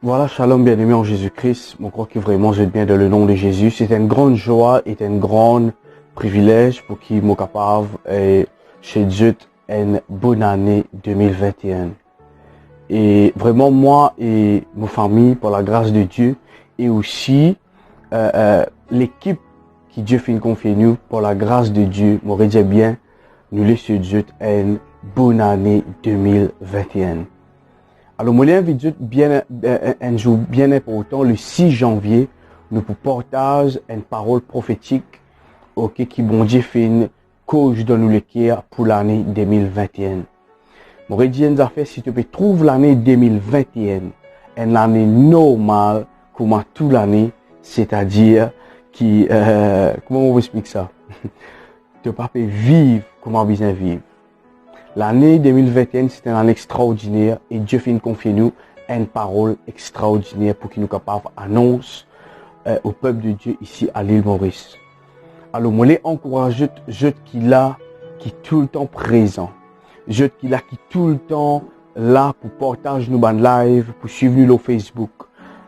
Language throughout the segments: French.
Voilà, shalom bien-aimé en Jésus-Christ. Mon crois que vraiment je vais bien dans le nom de Jésus. C'est une grande joie et un grand privilège pour qui m'est capable et chez Dieu une bonne année 2021. Et vraiment moi et ma famille, pour la grâce de Dieu, et aussi l'équipe qui Dieu fait confier nous, pour la grâce de Dieu, m'aurait dit bien, nous laissons Dieu une bonne année 2021. Alors, moi, l'invite bien, un jour bien important, le 6 janvier, nous pour partager une parole prophétique, qui bon Dieu fait une cause dans nous l'équerre pour l'année 2021. Mon rédien affaires, si tu peux trouver l'année 2021, une année normale, comme toute l'année, c'est-à-dire qui, comment on vous explique ça? Tu peux pas vivre comme on besoin vivre. L'année 2021, c'est une année extraordinaire et Dieu fait confier nous une parole extraordinaire pour qu'il nous capable annonce au peuple de Dieu ici à l'île Maurice. Alors, moi, les encourage, je qui là, qui tout le temps présent. Je qui là, qui tout le temps là pour partager nos bandes live, pour suivre nous sur Facebook,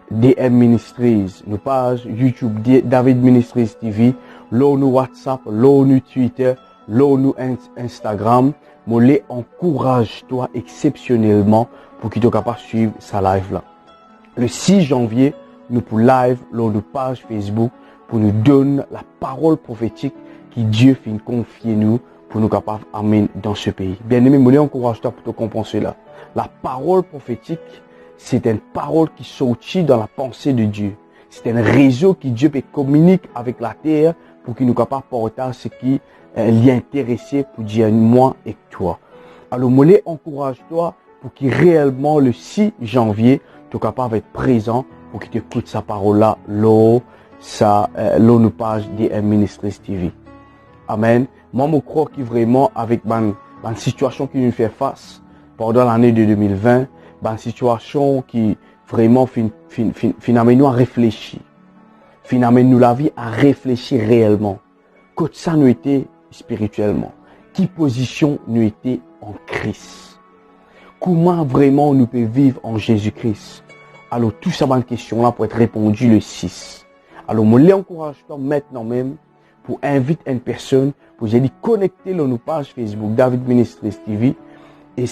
DM Ministries, nos pages YouTube, David Ministries TV, là nous WhatsApp, là nous Twitter, là nous Instagram. Moi, les encourage toi exceptionnellement pour que tu sois capable de suivre sa live là. Le 6 janvier, nous pour live, sur nos page Facebook, pour nous donner la parole prophétique que Dieu fait confier nous pour nous capables d'amener dans ce pays. Bien aimé, moi, les encourage toi pour te compenser là. La parole prophétique, c'est une parole qui sortit dans la pensée de Dieu. C'est un réseau qui Dieu peut communiquer avec la terre pour qu'il nous capable de porter ce qui l'y intéressé pour dire moi et toi. Alors, moi, encourage toi pour qu'il réellement le 6 janvier, tu es capable d'être présent pour qu'il t'écoute sa parole là, nos page DM Ministries TV. Amen. Moi, je crois que vraiment avec la situation qui nous fait face pendant l'année de 2020, une situation qui vraiment finalement nous à réfléchir. Finalement nous la vie à réfléchir réellement. Que ça nous était spirituellement. Qui position nous était en Christ. Comment vraiment nous pouvons vivre en Jésus-Christ. Alors tout ça, bonne question là pour être répondu le 6. Alors moi l'encourage maintenant même pour inviter une personne pour j'ai dit connecter nos pages Facebook David Ministries TV et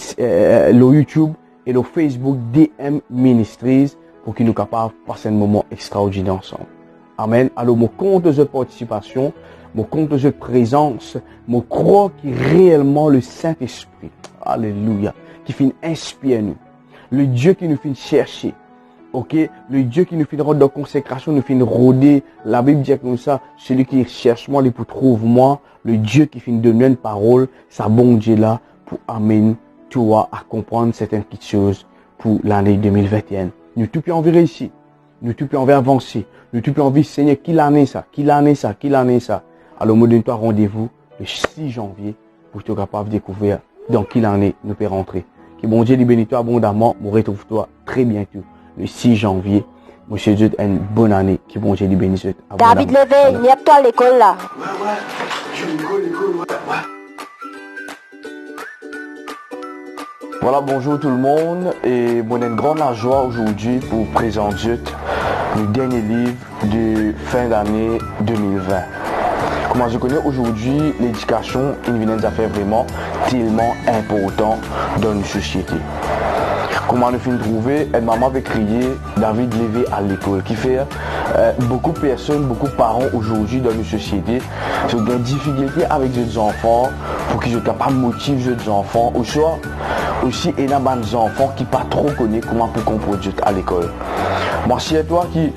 le YouTube et le Facebook DM Ministries pour qu'ils nous capables de passer un moment extraordinaire ensemble. Amen. Alors mon compte de cette participation, mon compte de cette présence, mon crois qui réellement le Saint-Esprit, alléluia, qui finit inspirer nous. Le Dieu qui nous finit chercher. Ok, le Dieu qui nous fait rendre de consécration, nous fait rôder. La Bible dit comme ça, celui qui cherche moi, il pour trouve moi. Le Dieu qui finit donner une parole, ça bon Dieu là, pour amener toi à comprendre certaines petites choses pour l'année 2021. Nous tout pouvons envie ici. Nous tout pouvons avancer. Nous tout pouvons envie Seigneur, qui l'année ça. Alors, nous donne-toi rendez-vous le 6 janvier pour être capable de découvrir dans quelle année nous pouvons rentrer. Que bon Dieu bénisse toi abondamment. Nous retrouve-toi très bientôt. Le 6 janvier, monsieur Dieu, une bonne année. Que bon Dieu bénisse. David Levé, il n'y a pas l'école là. Ouais, je l'école, ouais. Voilà, bonjour tout le monde. Et moi, j'ai une grande joie aujourd'hui pour vous présenter le dernier livre de fin d'année 2020. Comment je connais aujourd'hui, l'éducation, une des affaires vraiment tellement important dans une société. Comment nous finissons de trouver, une maman avait crié David Levé à l'école, qui fait beaucoup de personnes, beaucoup de parents aujourd'hui dans nos sociétés ont des difficultés avec leurs enfants pour qu'ils soient capables de motiver leurs enfants, ou soit aussi il y a des enfants qui ne pas trop connaissent comment pour comprendre à l'école. Moi, si toi qui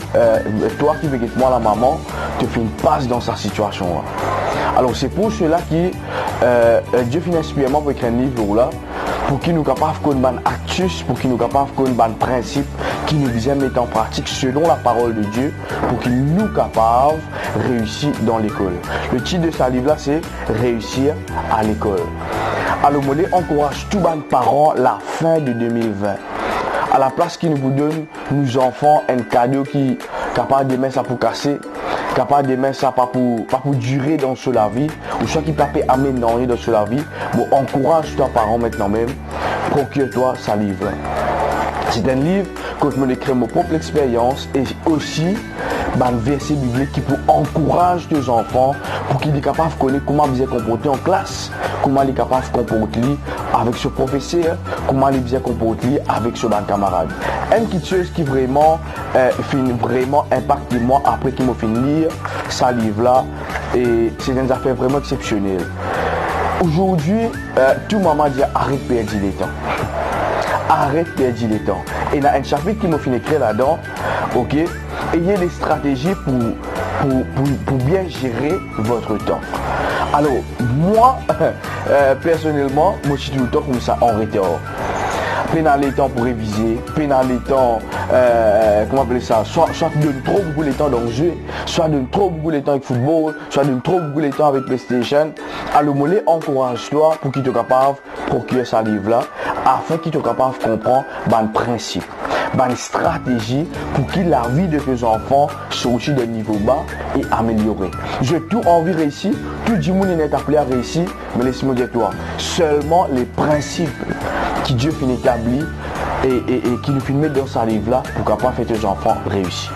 veux que moi la maman, te fais une passe dans sa situation là. Alors c'est pour cela que Dieu finit inspirement pour écrire un livre là, pour qu'il nous capable de connaître une actus, pour qu'il nous capable de connaître un principe qui nous vient mettre en pratique selon la parole de Dieu, pour qu'il nous capable de réussir dans l'école. Le titre de ce livre là c'est Réussir à l'école. Alors moi encourage tous les parents la fin de 2020. À la place qu'il nous donne, nous enfants, un cadeau qui est capable de mettre ça pour casser, capable de mettre ça pas pour durer dans la vie, ou soit qui peut amener dans la vie. Bon, encourage toi parents maintenant même, procure-toi ça livre. C'est un livre que je me écris mon propre expérience et aussi un verset biblique qui peut encourager tes enfants pour qu'ils soient capables de connaître comment ils se comporter en classe, comment ils sont capables de se comporter avec ce professeur, comment ils se comporter avec ce camarade. Une petite chose qui vraiment impacte moi après qu'ils m'ont fini de lire ce livre-là, et c'est une affaire vraiment exceptionnelle. Aujourd'hui, tout maman dit arrête de perdre le temps. Arrête de perdre le temps. Et il y a un chapitre qui m'a fini écrire là-dedans, ok? Et il y a des stratégies pour bien gérer votre temps. Alors, moi, personnellement, moi je suis tout le temps comme ça en retard. Plein les temps pour réviser, plein les temps, comment appeler ça, soit donne trop beaucoup de temps dans le jeu, soit donne trop beaucoup de temps avec football, soit donne trop beaucoup de temps avec PlayStation. Alors, moi, encourage-toi pour qu'il soit capable de procurer ce livre-là, afin qu'il soit capable de comprendre le principe, une stratégie pour que la vie de tes enfants sorte de niveau bas et améliorée. J'ai tout envie de réussir, tout le monde est appelé à réussir, mais laisse-moi dire toi, seulement les principes qui Dieu finit établi et qui nous filme dans ce livre-là pour capable faire tes enfants réussir.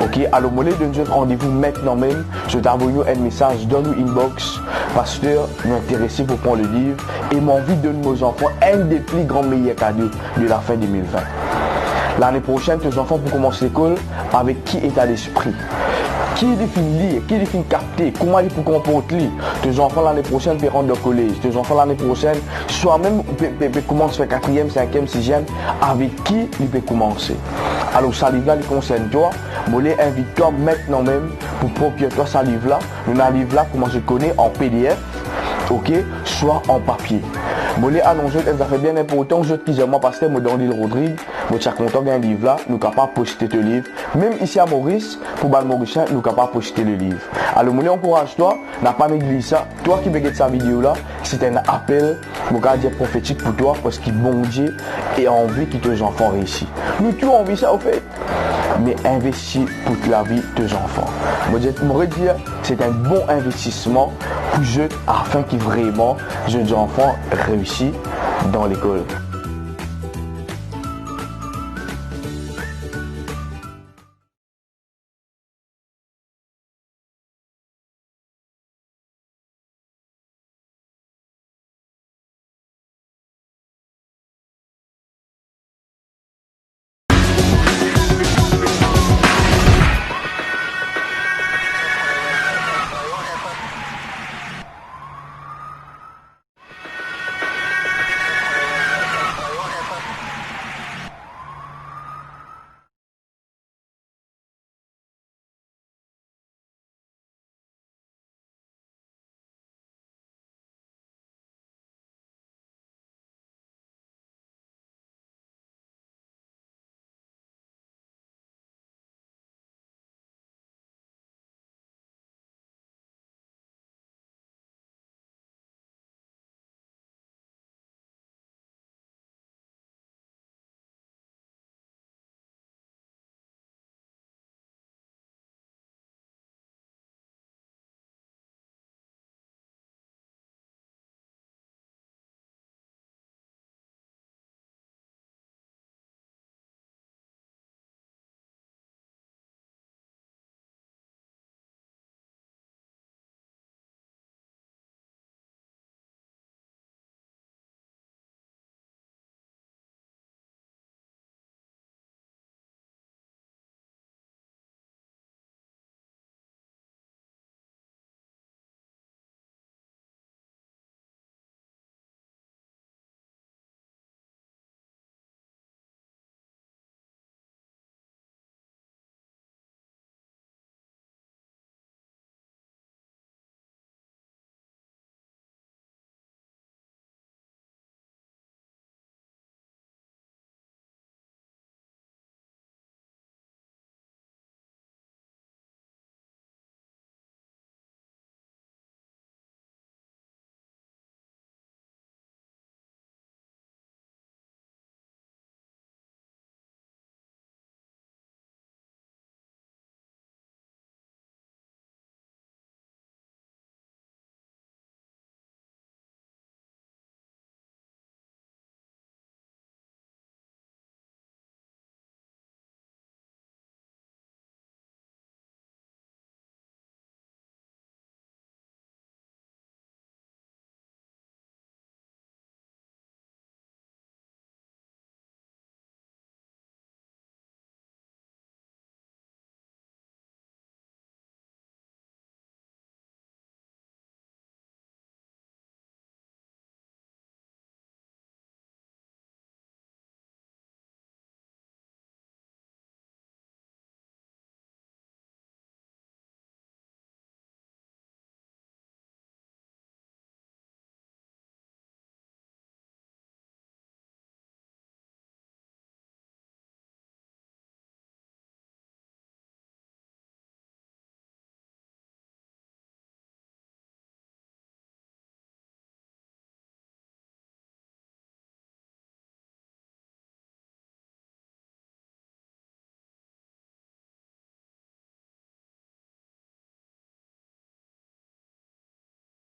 Ok, alors moi je donne rendez-vous maintenant même. Je t'envoie un message dans l'inbox. Pasteur, m'intéressé pour prendre le livre et m'envie de donner aux enfants un des plus grands meilleurs cadeaux de la fin 2020. L'année prochaine, tes enfants pour commencer l'école avec qui état d'esprit? Qui définit lire, qui définit capter, comment ils peuvent comporter. Tes enfants l'année prochaine peuvent rentrer au collège. Tes enfants l'année prochaine, soit même peuvent commencer à faire 4e, 5e, 6e, avec qui ils peuvent commencer. Alors, ce livre-là, il concerne toi. Je l'invite toi maintenant même pour procurer toi ce livre-là. Un livre-là, comment je connais, en PDF, ok, soit en papier. Je l'ai annoncé, ça fait bien important. Je te dis, moi, pasteur, moi, dans l'île Rodrigue, je suis content d'un livre là, nous sommes capables de poster le livre. Même ici à Maurice, pour les Mauriciens, nous sommes capables de poster le livre. Alors, je encourage toi, n'a pas négligé ça. Toi qui regardes cette vidéo là, c'est un appel, je vais dire prophétique pour toi, parce que bon Dieu a envie que tes enfants réussissent. Nous tous envie ça, au fait. Mais investis pour la vie de tes enfants. Je vais dire, c'est un bon investissement pour eux afin que vraiment, jeunes enfants réussissent dans l'école.